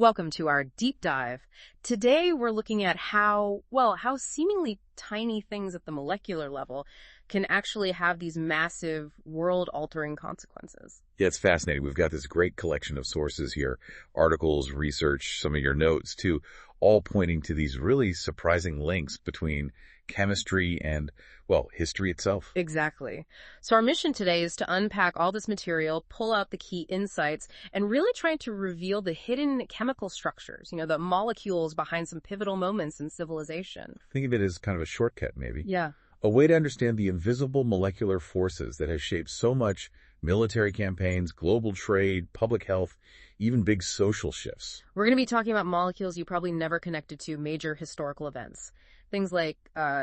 Welcome to our deep dive. Today we're looking at how seemingly tiny things at the molecular level can actually have these massive world-altering consequences. Yeah, it's fascinating. We've got this great collection of sources here, articles, research, some of your notes too, all pointing to these really surprising links between chemistry and, well, history itself. Exactly. So our mission today is to unpack all this material, pull out the key insights, and really try to reveal the hidden chemical structures, the molecules behind some pivotal moments in civilization. Think of it as kind of a shortcut, maybe. Yeah. A way to understand the invisible molecular forces that have shaped so much military campaigns, global trade, public health, even big social shifts. We're going to be talking about molecules you probably never connected to major historical events. Things like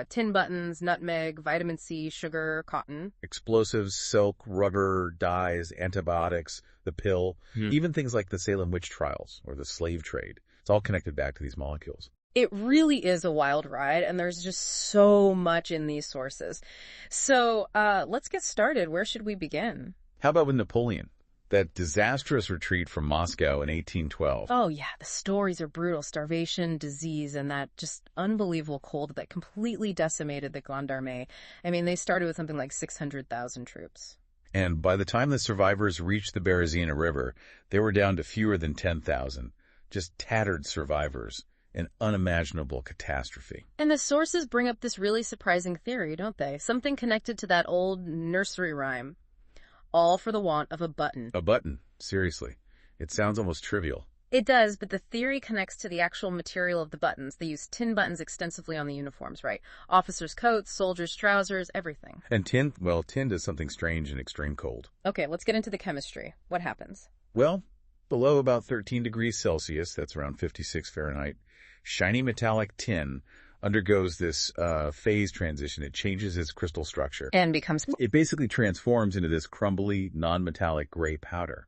tin buttons, nutmeg, vitamin C, sugar, cotton. Explosives, silk, rubber, dyes, antibiotics, the pill, even things like the Salem witch trials or the slave trade. It's all connected back to these molecules. It really is a wild ride, and there's just so much in these sources. So let's get started. Where should we begin? How about with Napoleon? That disastrous retreat from Moscow in 1812. Oh, yeah, the stories are brutal. Starvation, disease, and that just unbelievable cold that completely decimated the Grande Armée. I mean, they started with something like 600,000 troops. And by the time the survivors reached the Berezina River, they were down to fewer than 10,000. Just tattered survivors. An unimaginable catastrophe. And the sources bring up this really surprising theory, don't they? Something connected to that old nursery rhyme. All for the want of a button. A button, seriously. It sounds almost trivial. It does, but the theory connects to the actual material of the buttons. They use tin buttons extensively on the uniforms, right? Officers' coats, soldiers' trousers, everything. And tin does something strange in extreme cold. Okay, let's get into the chemistry. What happens? Well, below about 13 degrees Celsius, that's around 56 Fahrenheit, shiny metallic tin undergoes this phase transition. It changes its crystal structure. And becomes... It basically transforms into this crumbly, non-metallic gray powder.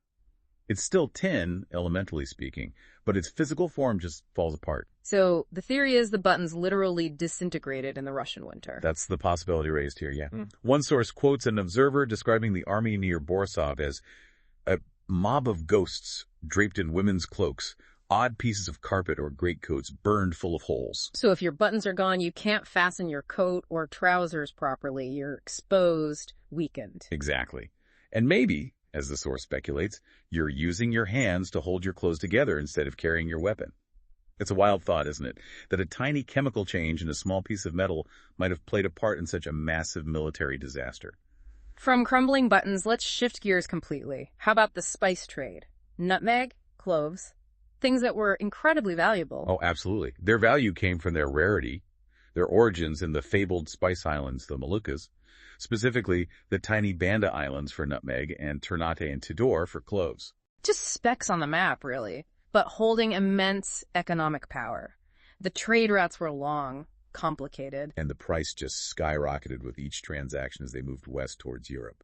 It's still tin, elementally speaking, but its physical form just falls apart. So the theory is the buttons literally disintegrated in the Russian winter. That's the possibility raised here, yeah. One source quotes an observer describing the army near Borisov as a mob of ghosts draped in women's cloaks, odd pieces of carpet or greatcoats burned full of holes. So if your buttons are gone, you can't fasten your coat or trousers properly. You're exposed, weakened. Exactly. And maybe, as the source speculates, you're using your hands to hold your clothes together instead of carrying your weapon. It's a wild thought, isn't it? That a tiny chemical change in a small piece of metal might have played a part in such a massive military disaster. From crumbling buttons, let's shift gears completely. How about the spice trade? Nutmeg, cloves, things that were incredibly valuable. Oh, absolutely. Their value came from their rarity, their origins in the fabled spice islands, the Moluccas, specifically the tiny Banda Islands for nutmeg and Ternate and Tidor for cloves. Just specks on the map, really, but holding immense economic power. The trade routes were long, complicated. And the price just skyrocketed with each transaction as they moved west towards Europe.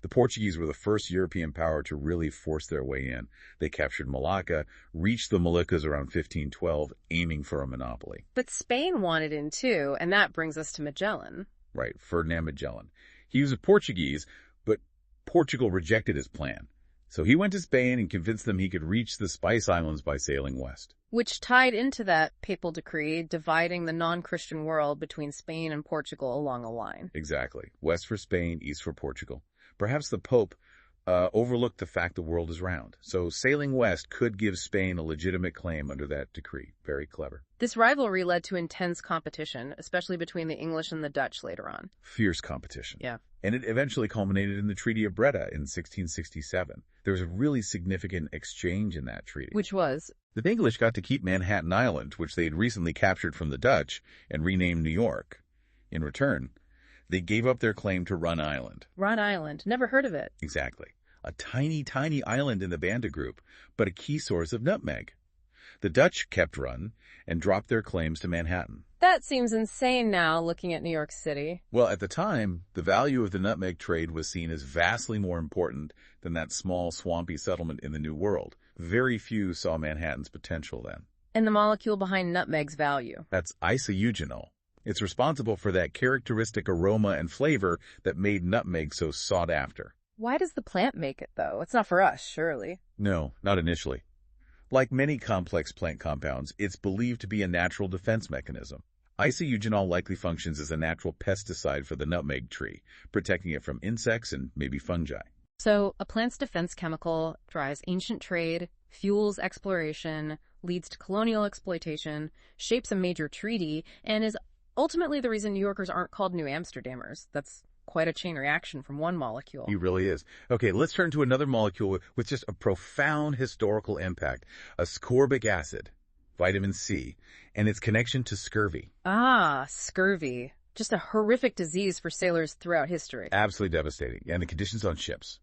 The Portuguese were the first European power to really force their way in. They captured Malacca, reached the Moluccas around 1512, aiming for a monopoly. But Spain wanted in too, and that brings us to Magellan. Right, Ferdinand Magellan. He was a Portuguese, but Portugal rejected his plan. So he went to Spain and convinced them he could reach the Spice Islands by sailing west. Which tied into that papal decree dividing the non-Christian world between Spain and Portugal along a line. Exactly. West for Spain, east for Portugal. Perhaps the Pope overlooked the fact the world is round. So sailing west could give Spain a legitimate claim under that decree. Very clever. This rivalry led to intense competition, especially between the English and the Dutch later on. Fierce competition. Yeah. And it eventually culminated in the Treaty of Breda in 1667. There was a really significant exchange in that treaty. Which was? The English got to keep Manhattan Island, which they had recently captured from the Dutch and renamed New York. In return, they gave up their claim to Run Island. Run Island. Never heard of it. Exactly. A tiny, tiny island in the Banda Group, but a key source of nutmeg. The Dutch kept Run and dropped their claims to Manhattan. That seems insane now, looking at New York City. Well, at the time, the value of the nutmeg trade was seen as vastly more important than that small, swampy settlement in the New World. Very few saw Manhattan's potential then. And the molecule behind nutmeg's value? That's isoeugenol. It's responsible for that characteristic aroma and flavor that made nutmeg so sought after. Why does the plant make it, though? It's not for us, surely. No, not initially. Like many complex plant compounds, it's believed to be a natural defense mechanism. Isoeugenol likely functions as a natural pesticide for the nutmeg tree, protecting it from insects and maybe fungi. So, a plant's defense chemical drives ancient trade, fuels exploration, leads to colonial exploitation, shapes a major treaty, and is ultimately the reason New Yorkers aren't called New Amsterdamers. That's quite a chain reaction from one molecule. He really is. Okay, let's turn to another molecule with just a profound historical impact, ascorbic acid, vitamin C, and its connection to scurvy. Ah, scurvy. Just a horrific disease for sailors throughout history. Absolutely devastating. And the conditions on ships.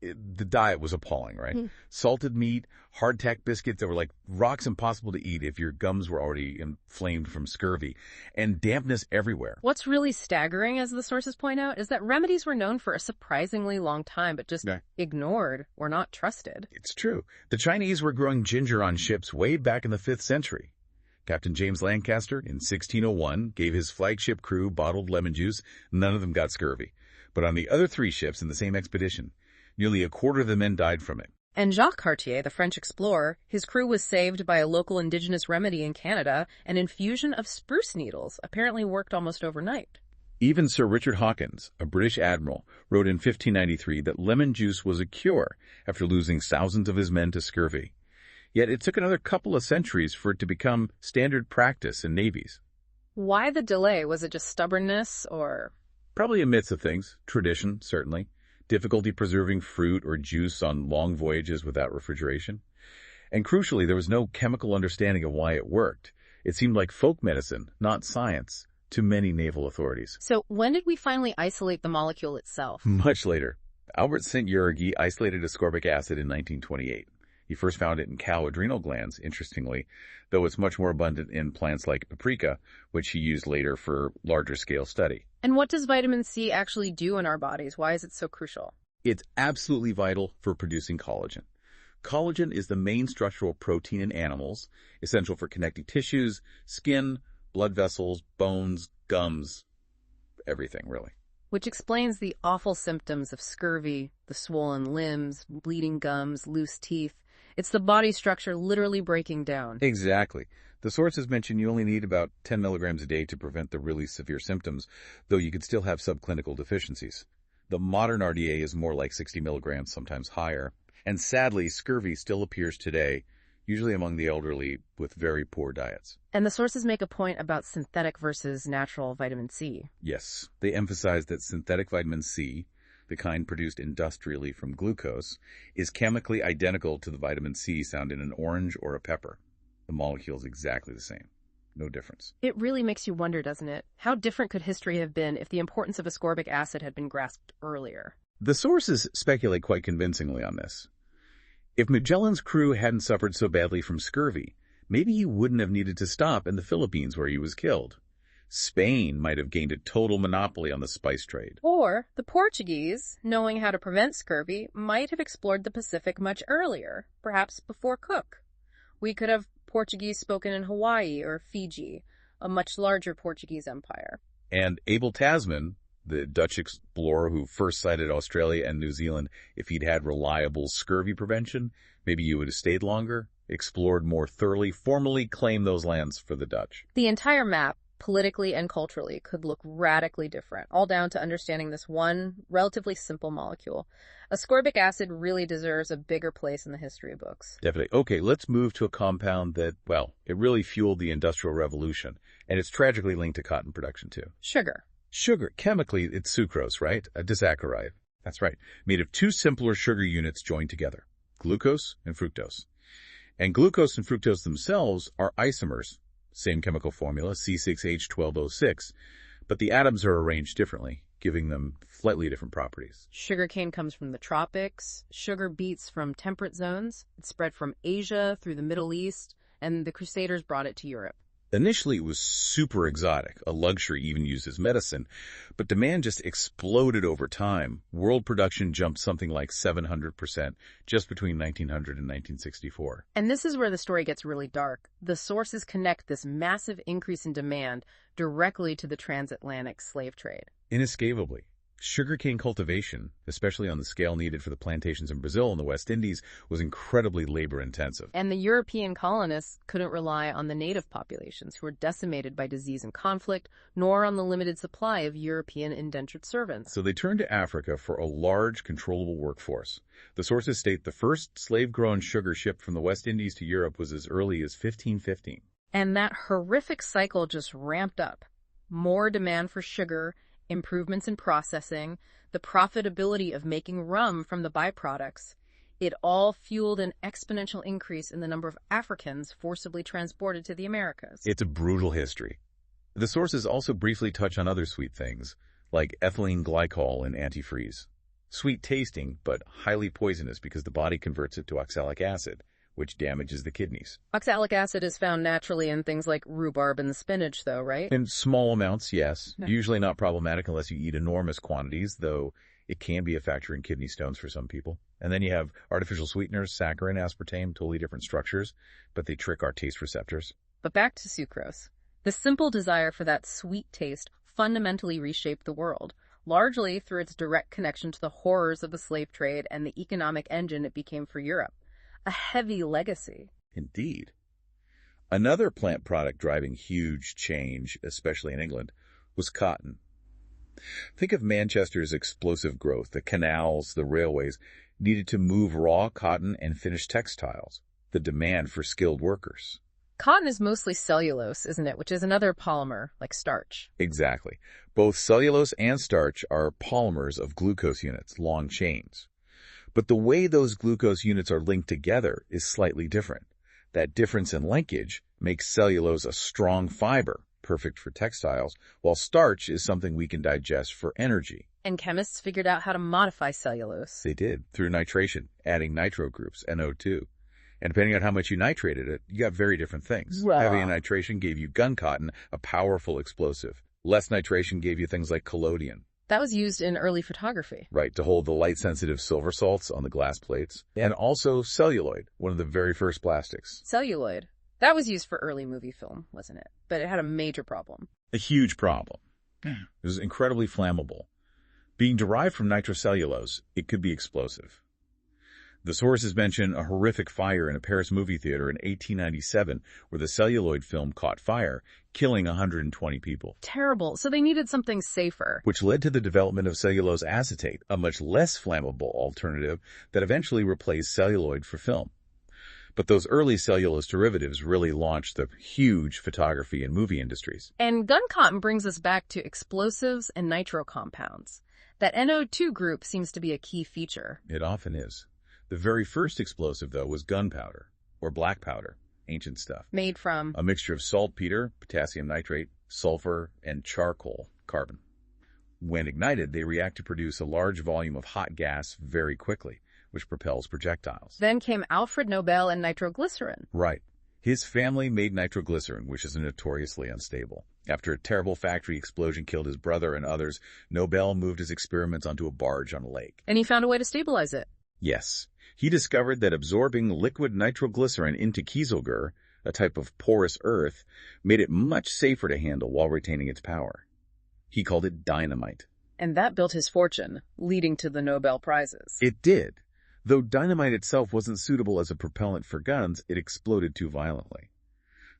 The diet was appalling, right? Salted meat, hardtack biscuits that were like rocks impossible to eat if your gums were already inflamed from scurvy, and dampness everywhere. What's really staggering, as the sources point out, is that remedies were known for a surprisingly long time, but just ignored or not trusted. It's true. The Chinese were growing ginger on ships way back in the 5th century. Captain James Lancaster, in 1601, gave his flagship crew bottled lemon juice. None of them got scurvy. But on the other 3 ships in the same expedition, nearly a quarter of the men died from it. And Jacques Cartier, the French explorer, his crew was saved by a local indigenous remedy in Canada. An infusion of spruce needles apparently worked almost overnight. Even Sir Richard Hawkins, a British admiral, wrote in 1593 that lemon juice was a cure after losing thousands of his men to scurvy. Yet it took another couple of centuries for it to become standard practice in navies. Why the delay? Was it just stubbornness or... Probably a mix of things. Tradition, certainly. Difficulty preserving fruit or juice on long voyages without refrigeration. And crucially, there was no chemical understanding of why it worked. It seemed like folk medicine, not science, to many naval authorities. So when did we finally isolate the molecule itself? Much later. Albert Szent-Györgyi isolated ascorbic acid in 1928. He first found it in cow adrenal glands, interestingly, though it's much more abundant in plants like paprika, which he used later for larger-scale study. And what does vitamin C actually do in our bodies? Why is it so crucial? It's absolutely vital for producing collagen. Collagen is the main structural protein in animals, essential for connecting tissues, skin, blood vessels, bones, gums, everything, really. Which explains the awful symptoms of scurvy, the swollen limbs, bleeding gums, loose teeth. It's the body structure literally breaking down. Exactly. The sources mention you only need about 10 milligrams a day to prevent the really severe symptoms, though you could still have subclinical deficiencies. The modern RDA is more like 60 milligrams, sometimes higher. And sadly, scurvy still appears today, usually among the elderly with very poor diets. And the sources make a point about synthetic versus natural vitamin C. Yes, they emphasize that synthetic vitamin C, the kind produced industrially from glucose, is chemically identical to the vitamin C found in an orange or a pepper. The molecule is exactly the same. No difference. It really makes you wonder, doesn't it? How different could history have been if the importance of ascorbic acid had been grasped earlier? The sources speculate quite convincingly on this. If Magellan's crew hadn't suffered so badly from scurvy, maybe he wouldn't have needed to stop in the Philippines where he was killed. Spain might have gained a total monopoly on the spice trade. Or the Portuguese, knowing how to prevent scurvy, might have explored the Pacific much earlier, perhaps before Cook. We could have Portuguese spoken in Hawaii or Fiji, a much larger Portuguese empire. And Abel Tasman, the Dutch explorer who first sighted Australia and New Zealand, if he'd had reliable scurvy prevention, maybe he would have stayed longer, explored more thoroughly, formally claimed those lands for the Dutch. The entire map, politically and culturally, could look radically different, all down to understanding this one relatively simple molecule. Ascorbic acid really deserves a bigger place in the history books. Definitely. Okay, let's move to a compound that, well, it really fueled the Industrial Revolution, and it's tragically linked to cotton production, too. Sugar. Sugar. Chemically, it's sucrose, right? A disaccharide. That's right. Made of 2 simpler sugar units joined together, glucose and fructose. And glucose and fructose themselves are isomers. Same chemical formula, C6H12O6, but the atoms are arranged differently, giving them slightly different properties. Sugarcane comes from the tropics. Sugar beets from temperate zones. It spread from Asia through the Middle East, and the Crusaders brought it to Europe. Initially, it was super exotic, a luxury even used as medicine, but demand just exploded over time. World production jumped something like 700% just between 1900 and 1964. And this is where the story gets really dark. The sources connect this massive increase in demand directly to the transatlantic slave trade. Inescapably. Sugarcane cultivation, especially on the scale needed for the plantations in Brazil and the West Indies, was incredibly labor-intensive. And the European colonists couldn't rely on the native populations who were decimated by disease and conflict, nor on the limited supply of European indentured servants. So they turned to Africa for a large, controllable workforce. The sources state the first slave-grown sugar shipped from the West Indies to Europe was as early as 1515. And that horrific cycle just ramped up. More demand for sugar, improvements in processing, the profitability of making rum from the byproducts. It all fueled an exponential increase in the number of Africans forcibly transported to the Americas. It's a brutal history. The sources also briefly touch on other sweet things, like ethylene glycol in antifreeze. Sweet tasting, but highly poisonous because the body converts it to oxalic acid, which damages the kidneys. Oxalic acid is found naturally in things like rhubarb and spinach, though, right? In small amounts, yes. Yeah. Usually not problematic unless you eat enormous quantities, though it can be a factor in kidney stones for some people. And then you have artificial sweeteners, saccharin, aspartame, totally different structures, but they trick our taste receptors. But back to sucrose. The simple desire for that sweet taste fundamentally reshaped the world, largely through its direct connection to the horrors of the slave trade and the economic engine it became for Europe. A heavy legacy. Indeed. Another plant product driving huge change, especially in England, was cotton. Think of Manchester's explosive growth. The canals, the railways, needed to move raw cotton and finished textiles. The demand for skilled workers. Cotton is mostly cellulose, isn't it? Which is another polymer, like starch. Exactly. Both cellulose and starch are polymers of glucose units, long chains. But the way those glucose units are linked together is slightly different. That difference in linkage makes cellulose a strong fiber, perfect for textiles, while starch is something we can digest for energy. And chemists figured out how to modify cellulose. They did, through nitration, adding nitro groups, NO2. And depending on how much you nitrated it, you got very different things. Wow. Heavy nitration gave you gun cotton, a powerful explosive. Less nitration gave you things like collodion. That was used in early photography. Right, to hold the light-sensitive silver salts on the glass plates. And also celluloid, one of the very first plastics. Celluloid. That was used for early movie film, wasn't it? But it had a major problem. A huge problem. It was incredibly flammable. Being derived from nitrocellulose, it could be explosive. The sources mention a horrific fire in a Paris movie theater in 1897 where the celluloid film caught fire, killing 120 people. Terrible. So they needed something safer. Which led to the development of cellulose acetate, a much less flammable alternative that eventually replaced celluloid for film. But those early cellulose derivatives really launched the huge photography and movie industries. And gun cotton brings us back to explosives and nitro compounds. That NO2 group seems to be a key feature. It often is. The very first explosive, though, was gunpowder, or black powder, ancient stuff. Made from a mixture of saltpeter, potassium nitrate, sulfur, and charcoal, carbon. When ignited, they react to produce a large volume of hot gas very quickly, which propels projectiles. Then came Alfred Nobel and nitroglycerin. Right. His family made nitroglycerin, which is notoriously unstable. After a terrible factory explosion killed his brother and others, Nobel moved his experiments onto a barge on a lake. And he found a way to stabilize it. Yes. He discovered that absorbing liquid nitroglycerin into kieselguhr, a type of porous earth, made it much safer to handle while retaining its power. He called it dynamite. And that built his fortune, leading to the Nobel Prizes. It did. Though dynamite itself wasn't suitable as a propellant for guns, it exploded too violently.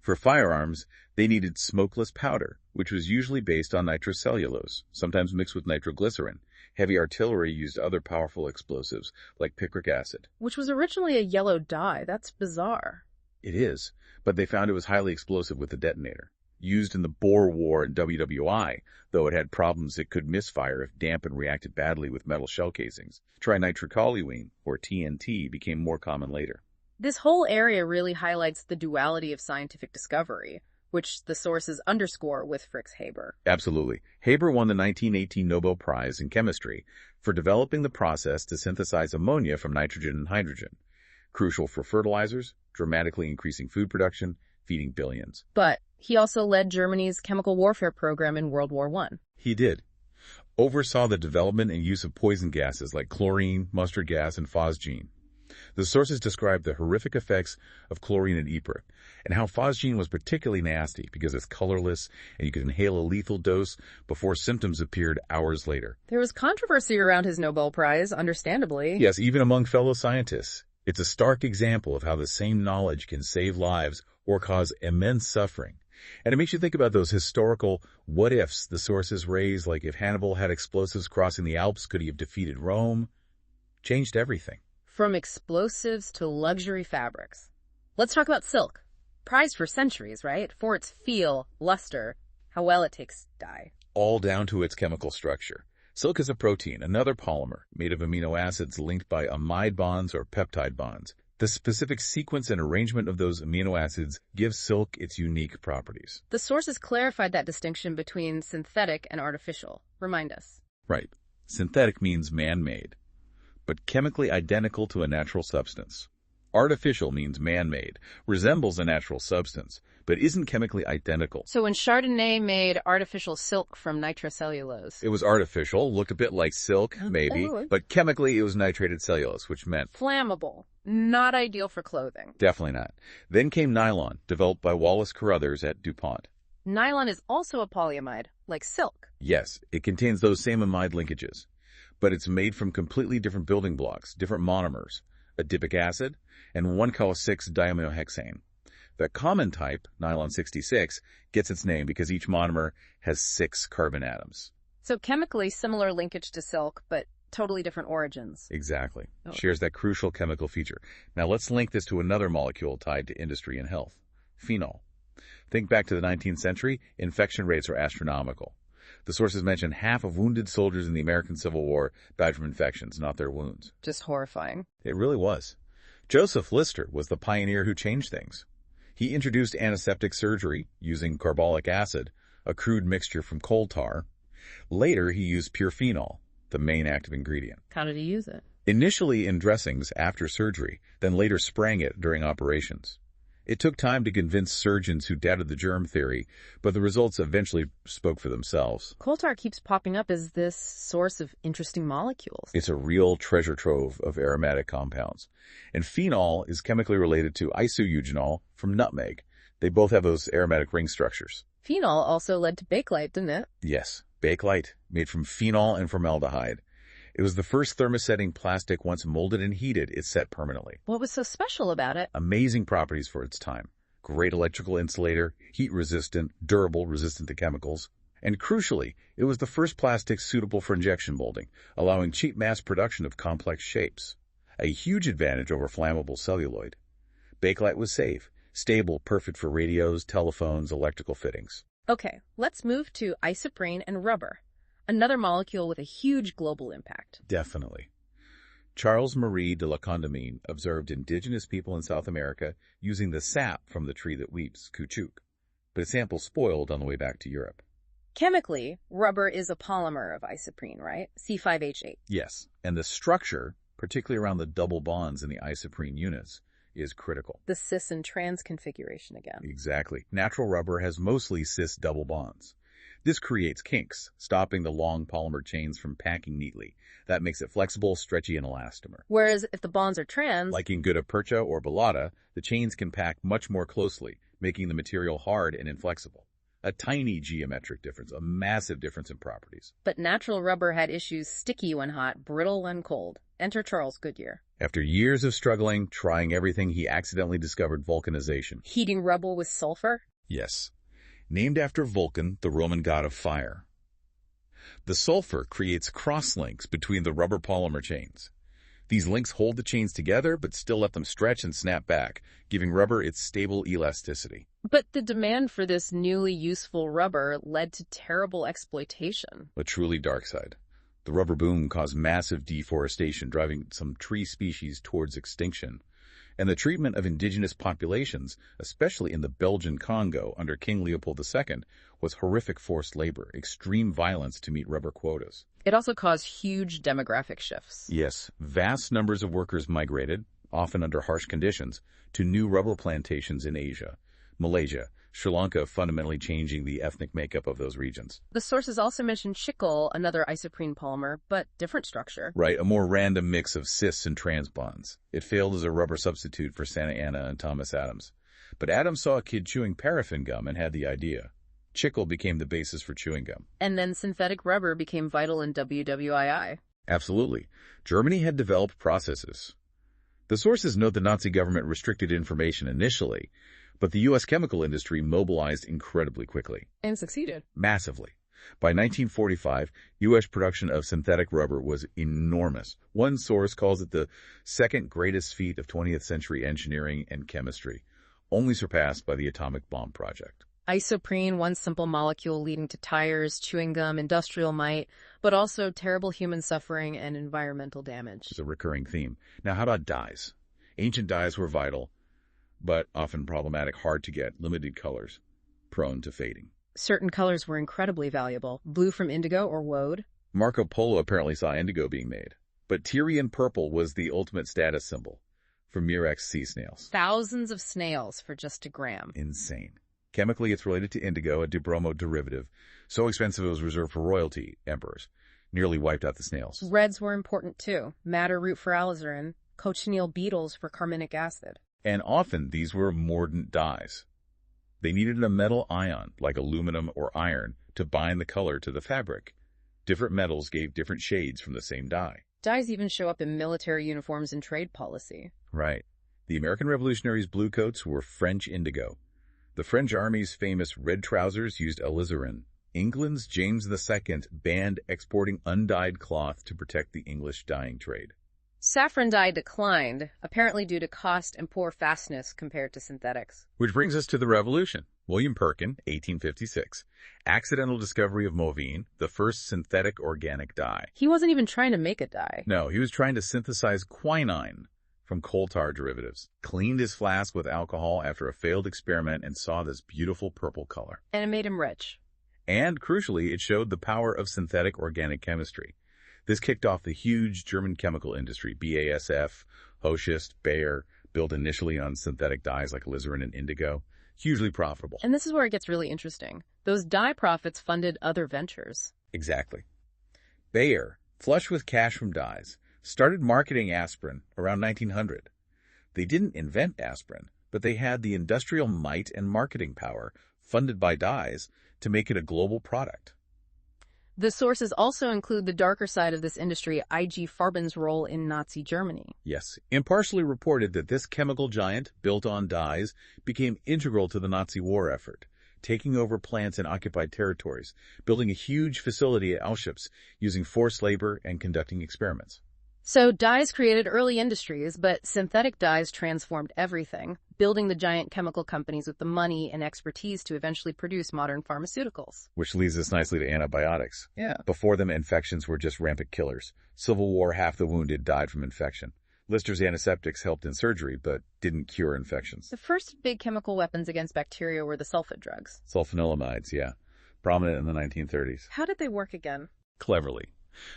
For firearms, they needed smokeless powder, which was usually based on nitrocellulose, sometimes mixed with nitroglycerin. Heavy artillery used other powerful explosives, like picric acid. Which was originally a yellow dye. That's bizarre. It is, but they found it was highly explosive with the detonator. Used in the Boer War and WWI, though it had problems it could misfire if damp and reacted badly with metal shell casings. Trinitrotoluene, or TNT, became more common later. This whole area really highlights the duality of scientific discovery, which the sources underscore with Fritz Haber. Absolutely. Haber won the 1918 Nobel Prize in Chemistry for developing the process to synthesize ammonia from nitrogen and hydrogen, crucial for fertilizers, dramatically increasing food production, feeding billions. But he also led Germany's chemical warfare program in World War I. He did. Oversaw the development and use of poison gases like chlorine, mustard gas, and phosgene. The sources describe the horrific effects of chlorine and ypres, and how phosgene was particularly nasty because it's colorless and you could inhale a lethal dose before symptoms appeared hours later. There was controversy around his Nobel Prize, understandably. Yes, even among fellow scientists. It's a stark example of how the same knowledge can save lives or cause immense suffering. And it makes you think about those historical what-ifs the sources raise, like if Hannibal had explosives crossing the Alps, could he have defeated Rome? Changed everything. From explosives to luxury fabrics. Let's talk about silk. Prized for centuries, right? For its feel, luster, how well it takes dye. All down to its chemical structure. Silk is a protein, another polymer, made of amino acids linked by amide bonds or peptide bonds. The specific sequence and arrangement of those amino acids gives silk its unique properties. The sources clarified that distinction between synthetic and artificial. Remind us. Right. Synthetic means man-made, but chemically identical to a natural substance. Artificial means man-made, resembles a natural substance, but isn't chemically identical. So when Chardonnay made artificial silk from nitrocellulose, It was artificial, looked a bit like silk, maybe, but chemically it was nitrated cellulose, which meant flammable, not ideal for clothing. definitely not. Then came nylon, developed by Wallace Carruthers at DuPont. Nylon is also a polyamide, like silk. Yes, it contains those same amide linkages, but it's made from completely different building blocks, different monomers, adipic acid, and 1,6-diaminohexane. The common type, nylon 66, gets its name because each monomer has 6 carbon atoms. So chemically similar linkage to silk, but totally different origins. Exactly. Oh. Shares that crucial chemical feature. Now let's link this to another molecule tied to industry and health, phenol. Think back to the 19th century, infection rates are astronomical. The sources mention half of wounded soldiers in the American Civil War died from infections, not their wounds. Just horrifying. It really was. Joseph Lister was the pioneer who changed things. He introduced antiseptic surgery using carbolic acid, a crude mixture from coal tar. Later, he used pure phenol, the main active ingredient. How did he use it? Initially in dressings after surgery, then later spraying it during operations. It took time to convince surgeons who doubted the germ theory, but the results eventually spoke for themselves. Coal tar keeps popping up as this source of interesting molecules. It's a real treasure trove of aromatic compounds. And phenol is chemically related to isoeugenol from nutmeg. They both have those aromatic ring structures. Phenol also led to Bakelite, didn't it? Yes, Bakelite, made from phenol and formaldehyde. It was the first thermosetting plastic. Once molded and heated, it set permanently. What was so special about it? Amazing properties for its time. Great electrical insulator, heat resistant, durable, resistant to chemicals. And crucially, it was the first plastic suitable for injection molding, allowing cheap mass production of complex shapes. A huge advantage over flammable celluloid. Bakelite was safe, stable, perfect for radios, telephones, electrical fittings. Okay, let's move to isoprene and rubber. Another molecule with a huge global impact. Definitely. Charles Marie de la Condamine observed indigenous people in South America using the sap from the tree that weeps, caoutchouc, but his sample spoiled on the way back to Europe. Chemically, rubber is a polymer of isoprene, right? C5H8. Yes, and the structure, particularly around the double bonds in the isoprene units, is critical. The cis and trans configuration again. Exactly. Natural rubber has mostly cis double bonds. This creates kinks, stopping the long polymer chains from packing neatly. That makes it flexible, stretchy, and elastomer. Whereas if the bonds are trans, Like in gutta percha or balata, the chains can pack much more closely, making the material hard and inflexible. A tiny geometric difference, a massive difference in properties. but natural rubber had issues sticky when hot, brittle when cold. Enter Charles Goodyear. After years of struggling, trying everything, he accidentally discovered vulcanization. Heating rubber with sulfur? Yes. Named after Vulcan, the Roman god of fire. The sulfur creates cross-links between the rubber polymer chains. These links hold the chains together, but still let them stretch and snap back, giving rubber its stable elasticity. But the demand for this newly useful rubber led to terrible exploitation. A truly dark side. The rubber boom caused massive deforestation, driving some tree species towards extinction. And the treatment of indigenous populations, especially in the Belgian Congo under King Leopold II, was horrific forced labor, extreme violence to meet rubber quotas. It also caused huge demographic shifts. Yes, vast numbers of workers migrated, often under harsh conditions, to new rubber plantations in Asia. Malaysia, Sri Lanka fundamentally changing the ethnic makeup of those regions. The sources also mention chicle, another isoprene polymer, but different structure. Right, a more random mix of cis and trans bonds. It failed as a rubber substitute for Santa Ana and Thomas Adams. But Adams saw a kid chewing paraffin gum and had the idea. Chicle became the basis for chewing gum. And then synthetic rubber became vital in WWII. Absolutely. Germany had developed processes. The sources note the Nazi government restricted information initially, but the U.S. chemical industry mobilized incredibly quickly. And succeeded. Massively. By 1945, U.S. production of synthetic rubber was enormous. One source calls it the second greatest feat of 20th century engineering and chemistry, only surpassed by the atomic bomb project. Isoprene, one simple molecule leading to tires, chewing gum, industrial might, but also terrible human suffering and environmental damage. It's a recurring theme. Now, how about dyes? Ancient dyes were vital, but often problematic, hard to get, limited colors, prone to fading. Certain colors were incredibly valuable. Blue from indigo or woad. Marco Polo apparently saw indigo being made, but Tyrian purple was the ultimate status symbol for Murex sea snails. Thousands of snails for just a gram. Insane. Chemically, it's related to indigo, a dibromo derivative, so expensive it was reserved for royalty, emperors. Nearly wiped out the snails. Reds were important too. Madder root for alizarin, cochineal beetles for carminic acid. And often these were mordant dyes. They needed a metal ion, like aluminum or iron, to bind the color to the fabric. Different metals gave different shades from the same dye. Dyes even show up in military uniforms and trade policy. Right. The American Revolutionaries' blue coats were French indigo. The French army's famous red trousers used alizarin. England's James II banned exporting undyed cloth to protect the English dyeing trade. Saffron dye declined, apparently due to cost and poor fastness compared to synthetics. Which brings us to the Revolution. William Perkin, 1856. Accidental discovery of movine, the first synthetic organic dye. He wasn't even trying to make a dye. No, he was trying to synthesize quinine from coal tar derivatives. Cleaned his flask with alcohol after a failed experiment and saw this beautiful purple color. And it made him rich. And, crucially, it showed the power of synthetic organic chemistry. This kicked off the huge German chemical industry, BASF, Hochschicht, Bayer, built initially on synthetic dyes like alizarin and indigo. Hugely profitable. And this is where it gets really interesting. Those dye profits funded other ventures. Exactly. Bayer, flush with cash from dyes, started marketing aspirin around 1900. They didn't invent aspirin, but they had the industrial might and marketing power, funded by dyes, to make it a global product. The sources also include the darker side of this industry, IG Farben's role in Nazi Germany. Yes, impartially reported that this chemical giant, built on dyes, became integral to the Nazi war effort, taking over plants in occupied territories, building a huge facility at Auschwitz, using forced labor and conducting experiments. So dyes created early industries, but synthetic dyes transformed everything, building the giant chemical companies with the money and expertise to eventually produce modern pharmaceuticals. Which leads us nicely to antibiotics. Yeah. Before them, infections were just rampant killers. Civil War, half the wounded died from infection. Lister's antiseptics helped in surgery, but didn't cure infections. The first big chemical weapons against bacteria were the sulfate drugs. Sulfonylamides, yeah. Prominent in the 1930s. How did they work again? Cleverly.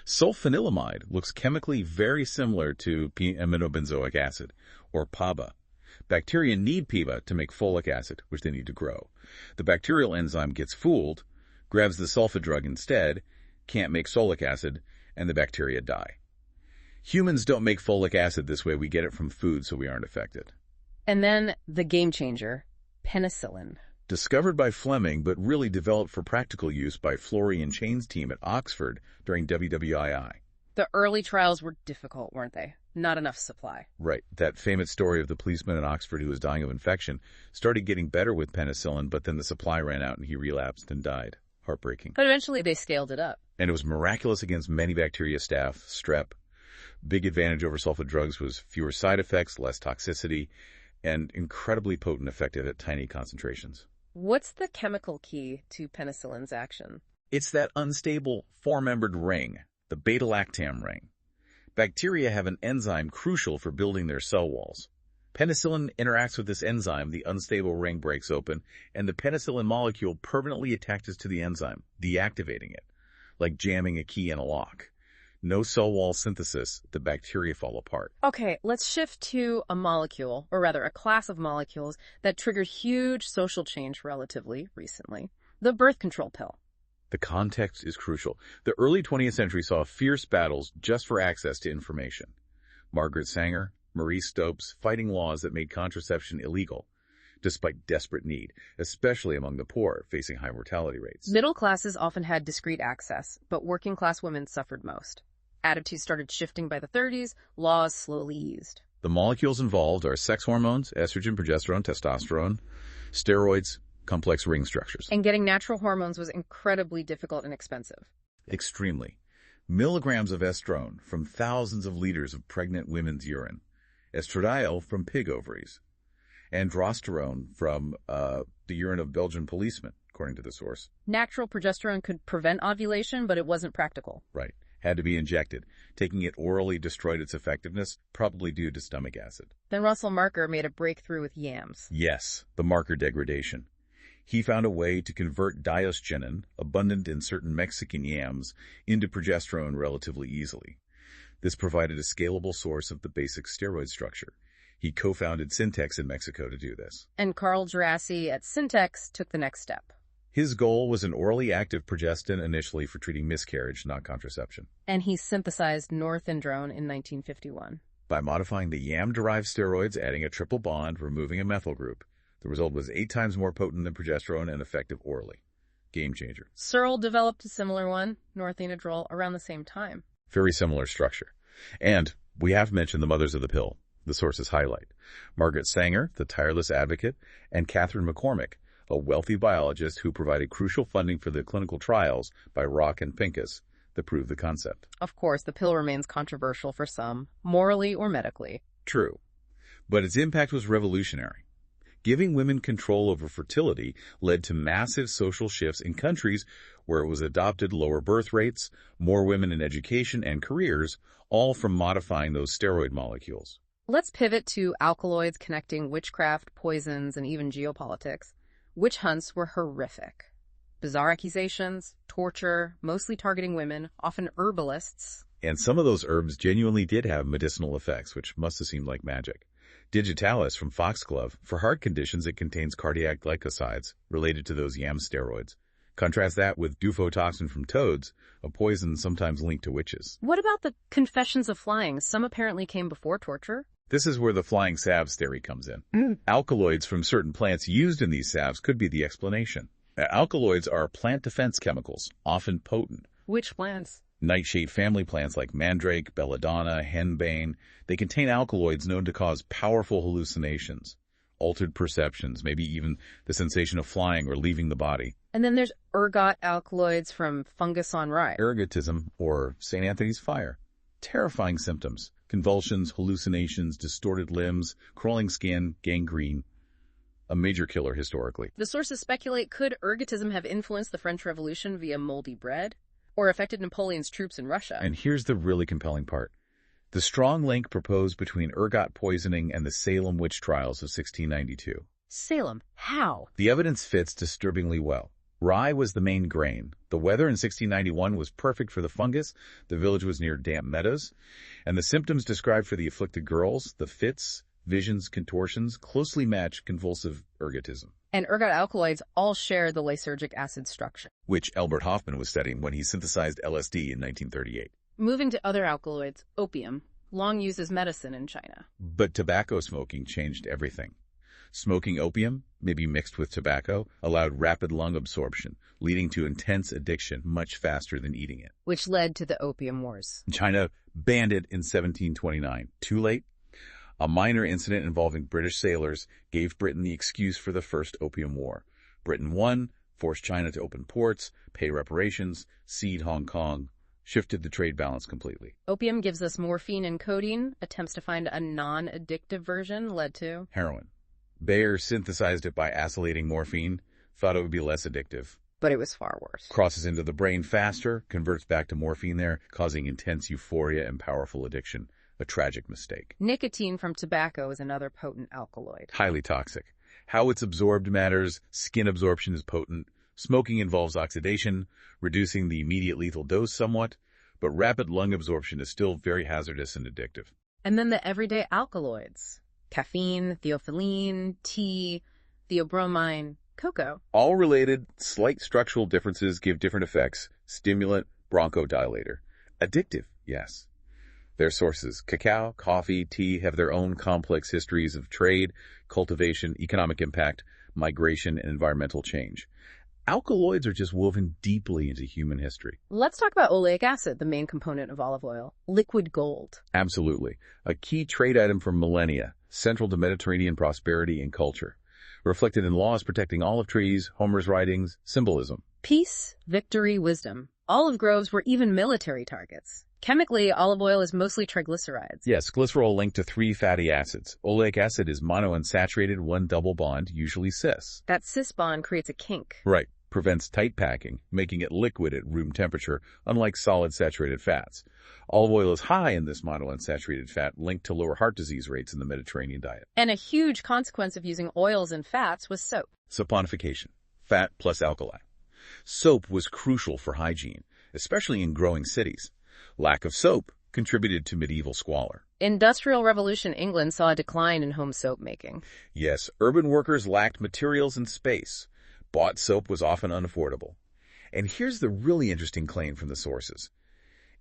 Sulfonilamide looks chemically very similar to p-aminobenzoic acid, or PABA. Bacteria need PABA to make folic acid, which they need to grow. The bacterial enzyme gets fooled, grabs the sulfa drug instead, can't make folic acid, and the bacteria die. Humans don't make folic acid this way. We get it from food, so we aren't affected. And then the game changer, penicillin. Discovered by Fleming, but really developed for practical use by Florey and Chain's team at Oxford during WWII. The early trials were difficult, weren't they? Not enough supply. Right. That famous story of the policeman at Oxford who was dying of infection started getting better with penicillin, but then the supply ran out and he relapsed and died. Heartbreaking. But eventually they scaled it up. And it was miraculous against many bacteria, staph, strep. Big advantage over sulfa drugs was fewer side effects, less toxicity, and incredibly potent, effective at tiny concentrations. What's the chemical key to penicillin's action? It's that unstable four-membered ring, the beta-lactam ring. Bacteria have an enzyme crucial for building their cell walls. Penicillin interacts with this enzyme, the unstable ring breaks open, and the penicillin molecule permanently attaches to the enzyme, deactivating it, like jamming a key in a lock. No cell wall synthesis, the bacteria fall apart. Okay, let's shift to a molecule, or rather a class of molecules that triggered huge social change relatively recently. The birth control pill. The context is crucial. The early 20th century saw fierce battles just for access to information. Margaret Sanger, Marie Stopes fighting laws that made contraception illegal, despite desperate need, especially among the poor, facing high mortality rates. Middle classes often had discreet access, but working class women suffered most. Attitudes started shifting by the 30s, laws slowly eased. The molecules involved are sex hormones, estrogen, progesterone, testosterone, steroids, complex ring structures. And getting natural hormones was incredibly difficult and expensive. Extremely. Milligrams of estrone from thousands of liters of pregnant women's urine. Estradiol from pig ovaries. Androsterone from the urine of Belgian policemen, according to the source. Natural progesterone could prevent ovulation, but it wasn't practical. Right. Had to be injected. Taking it orally destroyed its effectiveness, probably due to stomach acid. Then Russell Marker made a breakthrough with yams. Yes, the marker degradation. He found a way to convert diosgenin, abundant in certain Mexican yams, into progesterone relatively easily. This provided a scalable source of the basic steroid structure. He co-founded Syntex in Mexico to do this. And Carl Gerasi at Syntex took the next step. His goal was an orally active progestin initially for treating miscarriage, not contraception. And he synthesized norethindrone in 1951. By modifying the yam-derived steroids, adding a triple bond, removing a methyl group, the result was 8 times more potent than progesterone and effective orally. Game changer. Searle developed a similar one, norethindrol, around the same time. Very similar structure. And we have mentioned the mothers of the pill, the sources highlight. Margaret Sanger, the tireless advocate, and Catherine McCormick, a wealthy biologist who provided crucial funding for the clinical trials by Rock and Pincus that proved the concept. Of course, the pill remains controversial for some, morally or medically. True. But its impact was revolutionary. Giving women control over fertility led to massive social shifts in countries where it was adopted, lower birth rates, more women in education and careers, all from modifying those steroid molecules. Let's pivot to alkaloids connecting witchcraft, poisons, and even geopolitics. Witch hunts were horrific. Bizarre accusations, torture, mostly targeting women, often herbalists. And some of those herbs genuinely did have medicinal effects, which must have seemed like magic. Digitalis from foxglove. For heart conditions, it contains cardiac glycosides related to those yam steroids. Contrast that with dufotoxin from toads, a poison sometimes linked to witches. What about the confessions of flying? Some apparently came before torture. This is where the flying salves theory comes in. Alkaloids from certain plants used in these salves could be the explanation. Alkaloids are plant defense chemicals, often potent. Which plants? Nightshade family plants like mandrake, belladonna, henbane. They contain alkaloids known to cause powerful hallucinations, altered perceptions, maybe even the sensation of flying or leaving the body. And then there's ergot alkaloids from fungus on rye. Ergotism, or St. Anthony's fire. Terrifying symptoms. Convulsions, hallucinations, distorted limbs, crawling skin, gangrene. A major killer historically. The sources speculate, could ergotism have influenced the French Revolution via moldy bread? Or affected Napoleon's troops in Russia? And here's the really compelling part. The strong link proposed between ergot poisoning and the Salem witch trials of 1692. Salem, how? The evidence fits disturbingly well. Rye was the main grain. The weather in 1691 was perfect for the fungus. The village was near damp meadows. And the symptoms described for the afflicted girls, the fits, visions, contortions, closely matched convulsive ergotism. And ergot alkaloids all share the lysergic acid structure, which Albert Hofmann was studying when he synthesized LSD in 1938. Moving to other alkaloids, opium, long used as medicine in China. But tobacco smoking changed everything. Smoking opium, maybe mixed with tobacco, allowed rapid lung absorption, leading to intense addiction much faster than eating it. Which led to the Opium Wars. China banned it in 1729. Too late? A minor incident involving British sailors gave Britain the excuse for the First Opium War. Britain won, forced China to open ports, pay reparations, cede Hong Kong, shifted the trade balance completely. Opium gives us morphine and codeine. Attempts to find a non-addictive version led to heroin. Bayer synthesized it by acylating morphine, thought it would be less addictive. But it was far worse. Crosses into the brain faster, converts back to morphine there, causing intense euphoria and powerful addiction. A tragic mistake. Nicotine from tobacco is another potent alkaloid. Highly toxic. How it's absorbed matters. Skin absorption is potent. Smoking involves oxidation, reducing the immediate lethal dose somewhat. but rapid lung absorption is still very hazardous and addictive. And then the everyday alkaloids: caffeine, theophylline, tea, theobromine, cocoa. All related, slight structural differences give different effects. Stimulant, bronchodilator. Addictive, yes. Their sources: cacao, coffee, tea have their own complex histories of trade, cultivation, economic impact, migration, and environmental change. Alkaloids are just woven deeply into human history. Let's talk about oleic acid, the main component of olive oil. Liquid gold. Absolutely. A key trade item for millennia, central to Mediterranean prosperity and culture. Reflected in laws protecting olive trees, Homer's writings, symbolism. Peace, victory, wisdom. Olive groves were even military targets. Chemically, olive oil is mostly triglycerides. Yes, glycerol linked to 3 fatty acids. Oleic acid is monounsaturated, 1 double bond, usually cis. That cis bond creates a kink. Right. Prevents tight packing, making it liquid at room temperature, unlike solid saturated fats. Olive oil is high in this monounsaturated fat, linked to lower heart disease rates in the Mediterranean diet. And a huge consequence of using oils and fats was soap. Saponification. Fat plus alkali. Soap was crucial for hygiene, especially in growing cities. Lack of soap contributed to medieval squalor. Industrial Revolution England saw a decline in home soap making. Yes, urban workers lacked materials and space. Bought soap was often unaffordable. And here's the really interesting claim from the sources.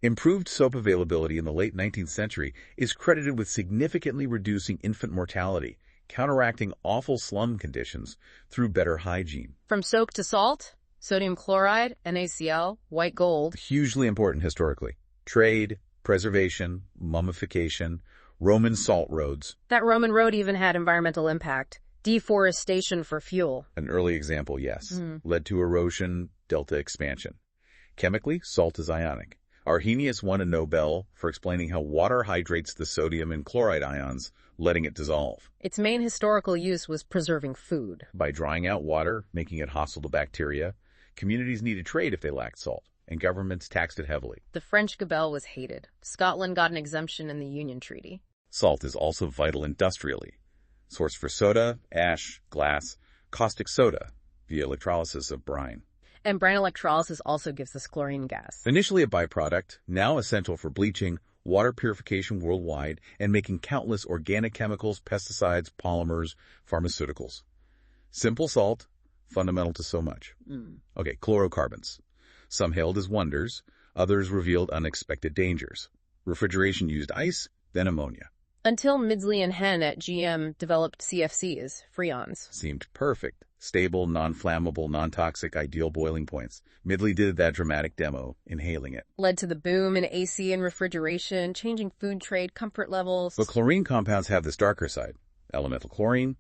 Improved soap availability in the late 19th century is credited with significantly reducing infant mortality, counteracting awful slum conditions through better hygiene. From soap to salt, sodium chloride, NaCl, white gold. Hugely important historically. Trade, preservation, mummification, Roman salt roads. That Roman road even had environmental impact. Deforestation for fuel. An early example, yes. Led to erosion, delta expansion. Chemically, salt is ionic. Arrhenius won a Nobel for explaining how water hydrates the sodium and chloride ions, letting it dissolve. Its main historical use was preserving food. By drying out water, making it hostile to bacteria, communities needed trade if they lacked salt, and governments taxed it heavily. The French gabelle was hated. Scotland got an exemption in the Union Treaty. Salt is also vital industrially. Source for soda, ash, glass, caustic soda via electrolysis of brine. And brine electrolysis also gives us chlorine gas. Initially a byproduct, now essential for bleaching, water purification worldwide, and making countless organic chemicals, pesticides, polymers, pharmaceuticals. Simple salt, fundamental to so much. Okay, chlorocarbons. Some hailed as wonders, others revealed unexpected dangers. Refrigeration used ice, then ammonia. Until Midgley and Henn at GM developed CFCs, freons. Seemed perfect. Stable, non-flammable, non-toxic, ideal boiling points. Midgley did that dramatic demo, inhaling it. Led to the boom in AC and refrigeration, changing food trade, comfort levels. But chlorine compounds have this darker side. Elemental chlorine,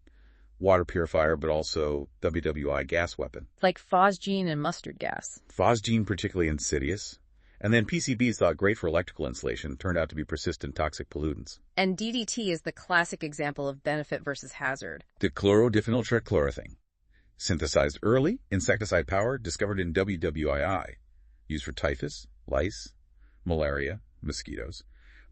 water purifier, but also WWI gas weapon. Like phosgene and mustard gas. Phosgene particularly insidious. And then PCBs, thought great for electrical insulation, turned out to be persistent toxic pollutants. And DDT is the classic example of benefit versus hazard. Dichlorodephenotrichloroethane. Synthesized early, insecticide power, discovered in WWII. Used for typhus, lice, malaria, mosquitoes.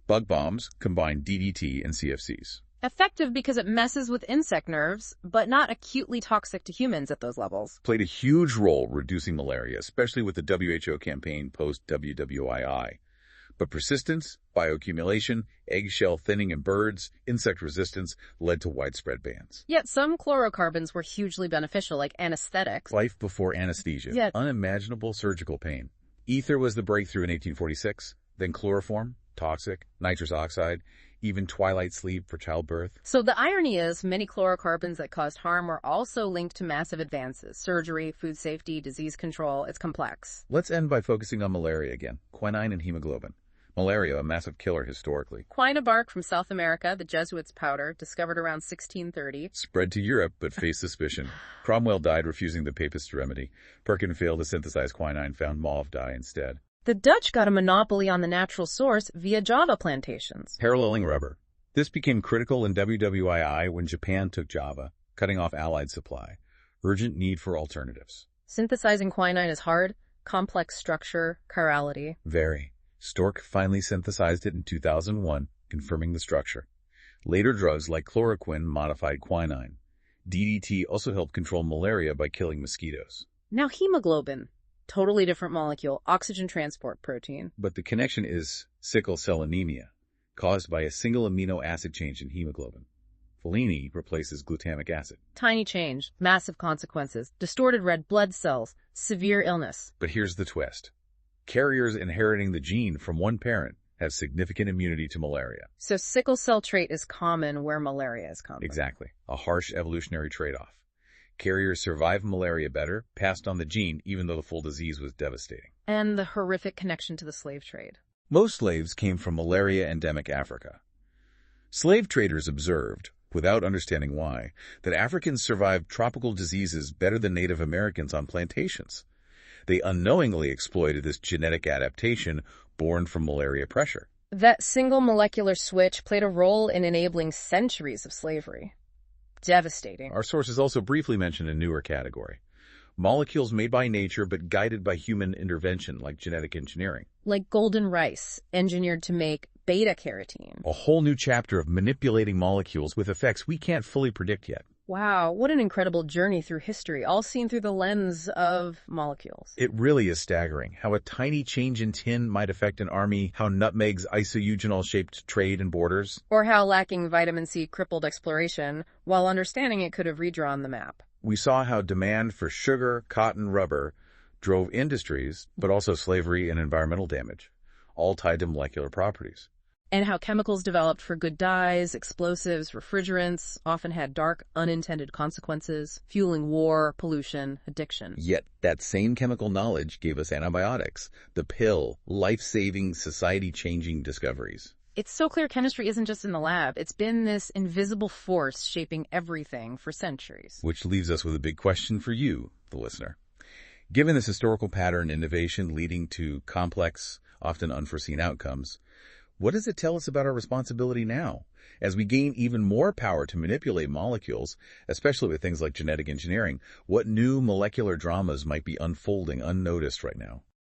Bug bombs combine DDT and CFCs. Effective because it messes with insect nerves, but not acutely toxic to humans at those levels. Played a huge role reducing malaria, especially with the WHO campaign post-WWII. But persistence, bioaccumulation, eggshell thinning in birds, insect resistance led to widespread bans. Yet some chlorocarbons were hugely beneficial, like anesthetics. Life before anesthesia. Yet unimaginable surgical pain. Ether was the breakthrough in 1846, then chloroform, toxic, nitrous oxide, even twilight sleep for childbirth. So the irony is, many chlorocarbons that caused harm were also linked to massive advances. Surgery, food safety, disease control. It's complex. Let's end by focusing on malaria again. Quinine and hemoglobin. Malaria, a massive killer historically. Quina bark from South America, the Jesuits' powder, discovered around 1630. Spread to Europe, but faced suspicion. Cromwell died refusing the papist remedy. Perkin failed to synthesize quinine, found mauve dye instead. The Dutch got a monopoly on the natural source via Java plantations. Paralleling rubber. This became critical in WWII when Japan took Java, cutting off Allied supply. Urgent need for alternatives. Synthesizing quinine is hard, complex structure, chirality. Very. Stork finally synthesized it in 2001, confirming the structure. Later drugs like chloroquine modified quinine. DDT also helped control malaria by killing mosquitoes. Now hemoglobin. Totally different molecule, oxygen transport protein. But the connection is sickle cell anemia, caused by a single amino acid change in hemoglobin. Follini replaces glutamic acid. Tiny change, massive consequences, distorted red blood cells, severe illness. But here's the twist. Carriers inheriting the gene from one parent have significant immunity to malaria. So sickle cell trait is common where malaria is common. Exactly. A harsh evolutionary trade-off. Carriers survive malaria better, passed on the gene, even though the full disease was devastating. And the horrific connection to the slave trade. Most slaves came from malaria-endemic Africa. Slave traders observed, without understanding why, that Africans survived tropical diseases better than Native Americans on plantations. They unknowingly exploited this genetic adaptation born from malaria pressure. That single molecular switch played a role in enabling centuries of slavery. Devastating. Our sources also briefly mention a newer category. Molecules made by nature but guided by human intervention, like genetic engineering. Like golden rice, engineered to make beta-carotene. A whole new chapter of manipulating molecules with effects we can't fully predict yet. Wow, what an incredible journey through history, all seen through the lens of molecules. It really is staggering how a tiny change in tin might affect an army, how nutmegs isoeugenol-shaped trade and borders. Or how lacking vitamin C crippled exploration, while understanding it could have redrawn the map. We saw how demand for sugar, cotton, rubber drove industries, but also slavery and environmental damage, all tied to molecular properties. And how chemicals developed for good dyes, explosives, refrigerants often had dark, unintended consequences, fueling war, pollution, addiction. Yet that same chemical knowledge gave us antibiotics, the pill, life-saving, society-changing discoveries. It's so clear chemistry isn't just in the lab. It's been this invisible force shaping everything for centuries. Which leaves us with a big question for you, the listener. Given this historical pattern, innovation leading to complex, often unforeseen outcomes, what does it tell us about our responsibility now? As we gain even more power to manipulate molecules, especially with things like genetic engineering, what new molecular dramas might be unfolding unnoticed right now?